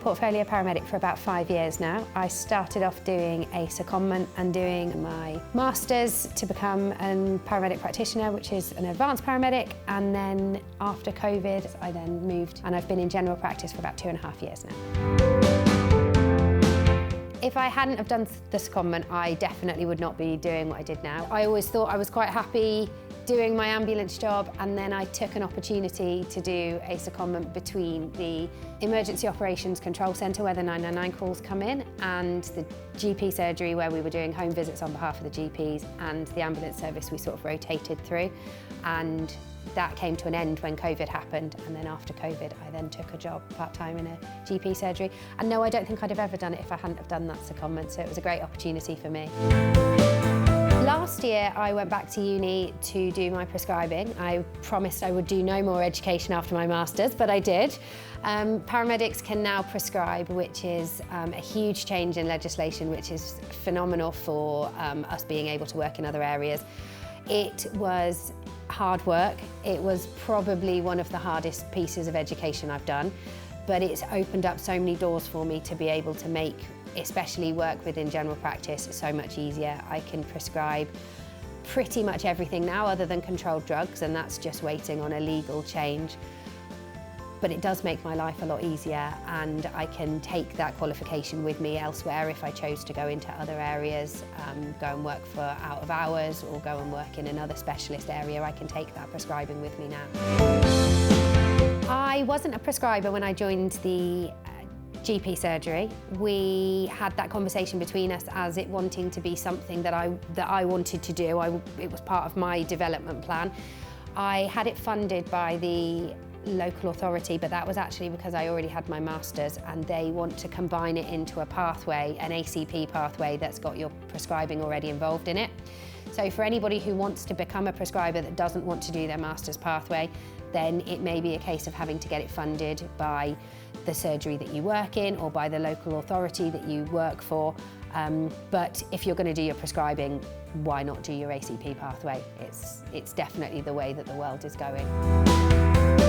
portfolio paramedic for about 5 years now. I started off doing a secondment and doing my masters to become a paramedic practitioner, which is an advanced paramedic, and then after COVID I then moved and I've been in general practice for about 2.5 years now. If I hadn't have done the secondment, I definitely would not be doing what I did now. I always thought I was quite happy doing my ambulance job, and then I took an opportunity to do a secondment between the Emergency Operations Control Centre, where the 999 calls come in, and the GP surgery, where we were doing home visits on behalf of the GPs, and the ambulance service we sort of rotated through. And that came to an end when COVID happened, and then after COVID I then took a job part-time in a GP surgery. And no, I don't think I'd have ever done it if I hadn't have done that secondment, so it was a great opportunity for me. Last year I went back to uni to do my prescribing. I promised I would do no more education after my masters, but I did. Paramedics can now prescribe, which is a huge change in legislation, which is phenomenal for us being able to work in other areas. It was hard work. It was probably one of the hardest pieces of education I've done, but it's opened up so many doors for me to be able to make especially work within general practice so much easier. I can prescribe pretty much everything now other than controlled drugs, and that's just waiting on a legal change. But it does make my life a lot easier, and I can take that qualification with me elsewhere if I chose to go into other areas, go and work for out of hours or go and work in another specialist area. I can take that prescribing with me now. I wasn't a prescriber when I joined the GP surgery. We had that conversation between us as it wanting to be something that I wanted to do. It was part of my development plan. I had it funded by the local authority, but that was actually because I already had my masters, and they want to combine it into a pathway, an ACP pathway that's got your prescribing already involved in it. So for anybody who wants to become a prescriber that doesn't want to do their master's pathway, then it may be a case of having to get it funded by the surgery that you work in or by the local authority that you work for. But if you're going to do your prescribing, why not do your ACP pathway? It's definitely the way that the world is going.